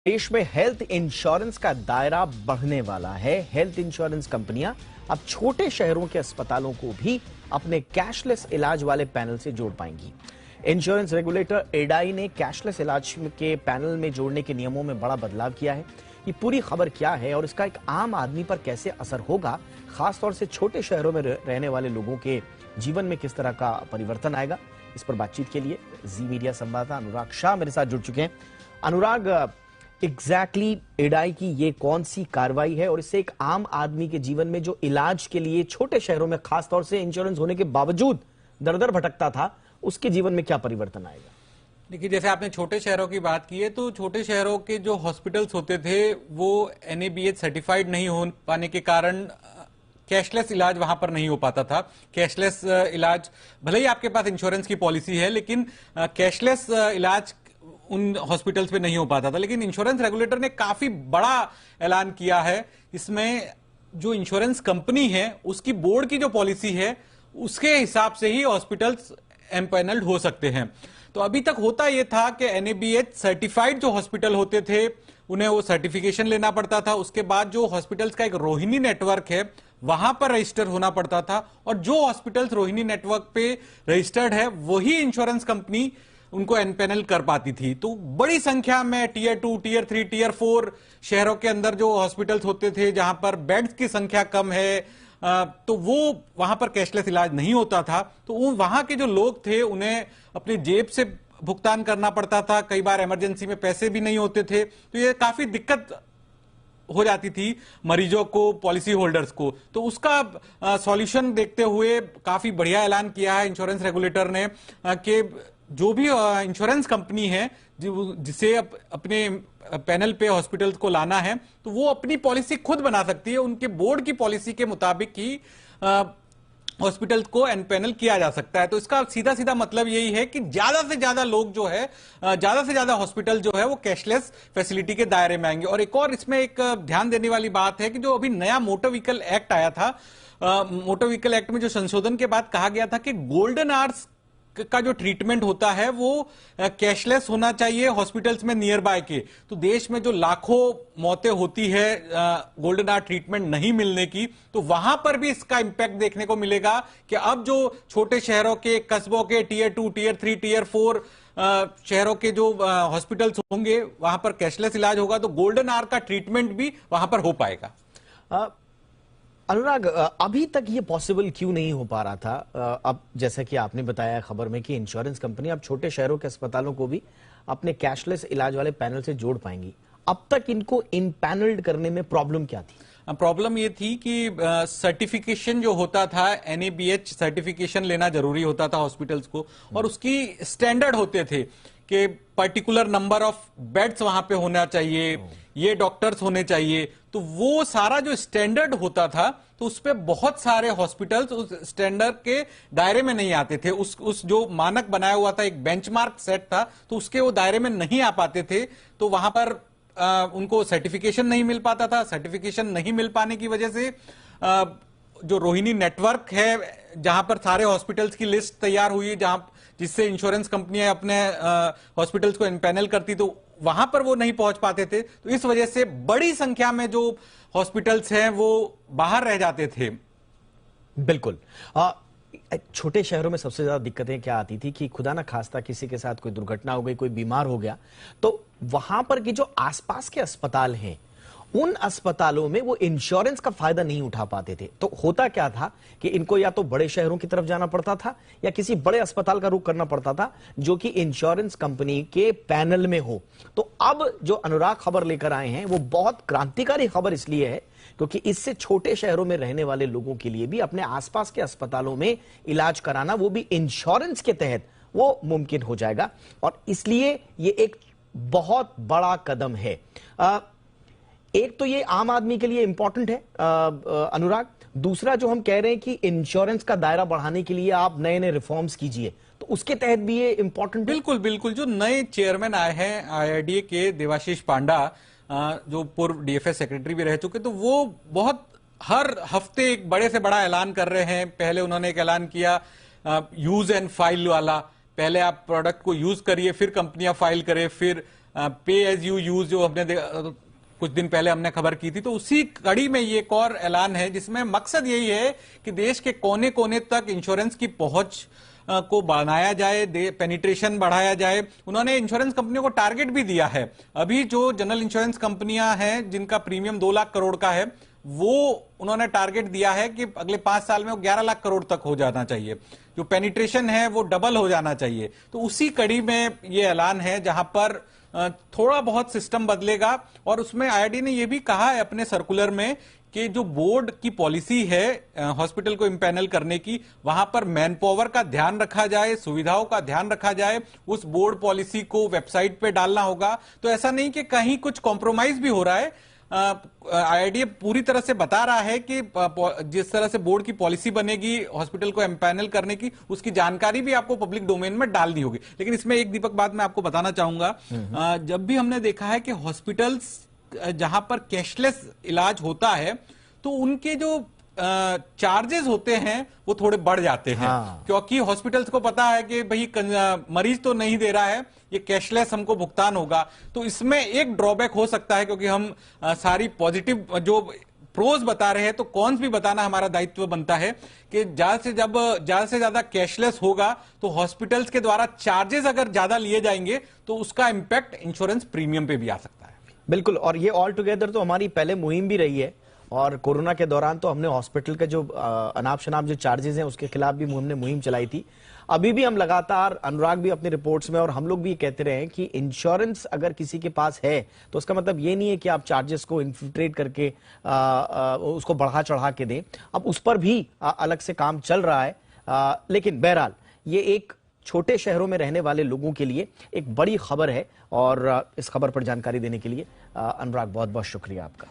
देश में health insurance का दायरा बढ़ने वाला है। हेल्थ इंश्योरेंस कंपनियां अब छोटे शहरों के अस्पतालों को भी अपने कैशलेस इलाज वाले पैनल से जोड़ पाएंगी। इंश्योरेंस रेगुलेटर एडाई ने कैशलेस इलाज के पैनल में जोड़ने के नियमों में बड़ा बदलाव किया है। ये पूरी खबर क्या है और इसका एक आम आदमी पर कैसे असर होगा, खासतौर से छोटे शहरों में रहने वाले लोगों के जीवन में किस तरह का परिवर्तन आएगा, इस पर बातचीत के लिए जी मीडिया संवाददाता अनुराग शाह मेरे साथ जुड़ चुके हैं। अनुराग, एग्जैक्टली एडाई की ये कौन सी कार्रवाई है और इससे एक आम आदमी के जीवन में जो इलाज के लिए छोटे शहरों में खासतौर से इंश्योरेंस होने के बावजूद दर दर भटकता था, उसके जीवन में क्या परिवर्तन आएगा? देखिए, जैसे आपने छोटे शहरों की बात की है, तो छोटे शहरों के जो हॉस्पिटल्स होते थे वो NABH सर्टिफाइड नहीं हो पाने के कारण कैशलेस इलाज वहां पर नहीं हो पाता था। कैशलेस इलाज, भले ही आपके पास इंश्योरेंस की पॉलिसी है, लेकिन कैशलेस इलाज उन हॉस्पिटल्स पे नहीं हो पाता था। लेकिन इंश्योरेंस रेगुलेटर ने काफी बड़ा ऐलान किया है। इसमें जो इंश्योरेंस कंपनी है उसकी बोर्ड की जो पॉलिसी है उसके हिसाब से ही हॉस्पिटल्स एम्पैनल्ड हो सकते हैं। तो अभी तक होता यह था कि NABH सर्टिफाइड जो हॉस्पिटल होते थे उन्हें वो सर्टिफिकेशन लेना पड़ता था। उसके बाद जो हॉस्पिटल्स का एक रोहिणी नेटवर्क है वहां पर रजिस्टर होना पड़ता था, और जो हॉस्पिटल्स रोहिणी नेटवर्क पे रजिस्टर्ड है वही इंश्योरेंस कंपनी उनको एनपैनल कर पाती थी। तो बड़ी संख्या में टियर 2, टियर 3, टियर 4 शहरों के अंदर जो हॉस्पिटल्स होते थे जहां पर बेड्स की संख्या कम है, तो वो वहां पर कैशलेस इलाज नहीं होता था। तो वहां के जो लोग थे उन्हें अपनी जेब से भुगतान करना पड़ता था। कई बार इमरजेंसी में पैसे भी नहीं होते थे, तो ये काफी दिक्कत हो जाती थी मरीजों को, पॉलिसी होल्डर्स को। तो उसका सॉल्यूशन देखते हुए काफी बढ़िया ऐलान किया है इंश्योरेंस रेगुलेटर ने कि जो भी इंश्योरेंस कंपनी है जिसे अपने पैनल पे हॉस्पिटल्स को लाना है, तो वो अपनी पॉलिसी खुद बना सकती है। उनके बोर्ड की पॉलिसी के मुताबिक ही हॉस्पिटल्स को एनपैनल किया जा सकता है। तो इसका सीधा सीधा मतलब यही है कि ज्यादा से ज्यादा लोग जो है, ज्यादा से ज्यादा हॉस्पिटल जो है वो कैशलेस फैसिलिटी के दायरे में आएंगे। और एक और इसमें एक ध्यान देने वाली बात है कि जो अभी नया मोटर व्हीकल एक्ट आया था, मोटर व्हीकल एक्ट में जो संशोधन के बाद कहा गया था कि गोल्डन आवर्स का जो ट्रीटमेंट होता है वो कैशलेस होना चाहिए हॉस्पिटल्स में नियर बाय के। तो देश में जो लाखों मौतें होती है गोल्डन आवर ट्रीटमेंट नहीं मिलने की, तो वहां पर भी इसका इंपैक्ट देखने को मिलेगा कि अब जो छोटे शहरों के, कस्बों के टियर 2, टियर 3, टियर 4 शहरों के जो हॉस्पिटल्स होंगे वहां पर कैशलेस इलाज होगा, तो गोल्डन आवर का ट्रीटमेंट भी वहां पर हो पाएगा। अनुराग, अभी तक ये पॉसिबल क्यों नहीं हो पा रहा था? अब जैसा कि आपने बताया खबर में कि इंश्योरेंस कंपनी अब छोटे शहरों के अस्पतालों को भी अपने कैशलेस इलाज वाले पैनल से जोड़ पाएंगी। अब तक इनको इनपैनल्ड करने में प्रॉब्लम क्या थी? प्रॉब्लम ये थी कि सर्टिफिकेशन जो होता था, NABH सर्टिफिकेशन लेना जरूरी होता था हॉस्पिटल्स को, और उसकी स्टैंडर्ड होते थे कि पर्टिकुलर नंबर ऑफ बेड्स वहां पे होना चाहिए, ये डॉक्टर्स होने चाहिए। तो वो सारा जो स्टैंडर्ड होता था, तो उस पे बहुत सारे हॉस्पिटल्स उस स्टैंडर्ड के दायरे में नहीं आते थे। उस जो मानक बनाया हुआ था, एक बेंचमार्क सेट था, तो उसके वो दायरे में नहीं आ पाते थे। तो वहां पर उनको सर्टिफिकेशन नहीं मिल पाता था। सर्टिफिकेशन नहीं मिल पाने की वजह से जो रोहिणी नेटवर्क है, जहां पर सारे हॉस्पिटल्स की लिस्ट तैयार हुई, जिससे इंश्योरेंस कंपनियां अपने हॉस्पिटल्स को एनपैनल करती, तो वहां पर वो नहीं पहुंच पाते थे। तो इस वजह से बड़ी संख्या में जो हॉस्पिटल्स हैं वो बाहर रह जाते थे। बिल्कुल। छोटे शहरों में सबसे ज्यादा दिक्कतें क्या आती थी कि खुदा ना खास्ता किसी के साथ कोई दुर्घटना हो गई, कोई बीमार हो गया, तो वहां पर की जो आसपास के अस्पताल हैं उन अस्पतालों में वो इंश्योरेंस का फायदा नहीं उठा पाते थे। तो होता क्या था कि इनको या तो बड़े शहरों की तरफ जाना पड़ता था या किसी बड़े अस्पताल का रुख करना पड़ता था जो कि इंश्योरेंस कंपनी के पैनल में हो। तो अब जो अनुराग खबर लेकर आए हैं वो बहुत क्रांतिकारी खबर इसलिए है क्योंकि इससे छोटे शहरों में रहने वाले लोगों के लिए भी अपने आसपास के अस्पतालों में इलाज कराना, वो भी इंश्योरेंस के तहत, वो मुमकिन हो जाएगा। और इसलिए ये एक बहुत बड़ा कदम है। एक तो ये आम आदमी के लिए इंपॉर्टेंट है अनुराग, दूसरा जो हम कह रहे हैं कि इंश्योरेंस का दायरा बढ़ाने के लिए आप नए नए रिफॉर्म्स कीजिए, तो उसके तहत भी ये इंपॉर्टेंट। बिल्कुल बिल्कुल। जो नए चेयरमैन आए हैं IRDA के, देवाशीष पांडा, जो पूर्व DFS सेक्रेटरी भी रह चुके, तो वो बहुत हर हफ्ते एक बड़े से बड़ा ऐलान कर रहे हैं। पहले उन्होंने एक ऐलान किया यूज एंड फाइल वाला, पहले आप प्रोडक्ट को यूज करिए, फिर कंपनियां फाइल करें, फिर पे एज यू यूज जो हमने कुछ दिन पहले हमने खबर की थी, तो उसी कड़ी में ये एक और ऐलान है जिसमें मकसद यही है कि देश के कोने कोने तक इंश्योरेंस की पहुंच को बढ़ाया जाए, पेनिट्रेशन बढ़ाया जाए। उन्होंने इंश्योरेंस कंपनियों को टारगेट भी दिया है। अभी जो जनरल इंश्योरेंस कंपनियां हैं जिनका प्रीमियम 2 लाख करोड़ का है, वो उन्होंने टारगेट दिया है कि अगले 5 साल में वो 11 लाख करोड़ तक हो जाना चाहिए। जो पेनिट्रेशन है वो डबल हो जाना चाहिए। तो उसी कड़ी में ये ऐलान है जहां पर थोड़ा बहुत सिस्टम बदलेगा। और उसमें आईआरडी ने यह भी कहा है अपने सर्कुलर में कि जो बोर्ड की पॉलिसी है हॉस्पिटल को इम्पैनल करने की, वहां पर मैन पावर का ध्यान रखा जाए, सुविधाओं का ध्यान रखा जाए। उस बोर्ड पॉलिसी को वेबसाइट पे डालना होगा। तो ऐसा नहीं कि कहीं कुछ कॉम्प्रोमाइज भी हो रहा है। आईआरडी पूरी तरह से बता रहा है कि जिस तरह से बोर्ड की पॉलिसी बनेगी हॉस्पिटल को एम्पैनल करने की, उसकी जानकारी भी आपको पब्लिक डोमेन में डालनी होगी। लेकिन इसमें एक दीपक बात मैं आपको बताना चाहूंगा, जब भी हमने देखा है कि हॉस्पिटल्स जहां पर कैशलेस इलाज होता है तो उनके जो चार्जेस होते हैं वो थोड़े बढ़ जाते हैं। क्योंकि हॉस्पिटल्स को पता है कि भाई मरीज तो नहीं दे रहा है, ये कैशलेस हमको भुगतान होगा। तो इसमें एक ड्रॉबैक हो सकता है, क्योंकि हम सारी पॉजिटिव जो प्रोज बता रहे हैं तो कॉन्स भी बताना हमारा दायित्व बनता है कि ज्यादा से ज्यादा कैशलेस होगा तो हॉस्पिटल्स के द्वारा चार्जेस अगर ज्यादा लिए जाएंगे तो उसका इंपैक्ट इंश्योरेंस प्रीमियम पे भी आ सकता है। बिल्कुल, और ये ऑल टुगेदर तो हमारी पहले मुहिम भी रही है, और कोरोना के दौरान तो हमने हॉस्पिटल के जो अनाप शनाप जो चार्जेस हैं उसके खिलाफ भी हमने मुहिम चलाई थी। अभी भी हम लगातार, अनुराग भी अपनी रिपोर्ट्स में और हम लोग भी कहते रहे हैं कि इंश्योरेंस अगर किसी के पास है तो उसका मतलब ये नहीं है कि आप चार्जेस को इन्फ्लेट करके उसको बढ़ा चढ़ा के दें। अब उस पर भी अलग से काम चल रहा है। लेकिन बहरहाल ये एक छोटे शहरों में रहने वाले लोगों के लिए एक बड़ी खबर है, और इस खबर पर जानकारी देने के लिए अनुराग बहुत बहुत शुक्रिया आपका।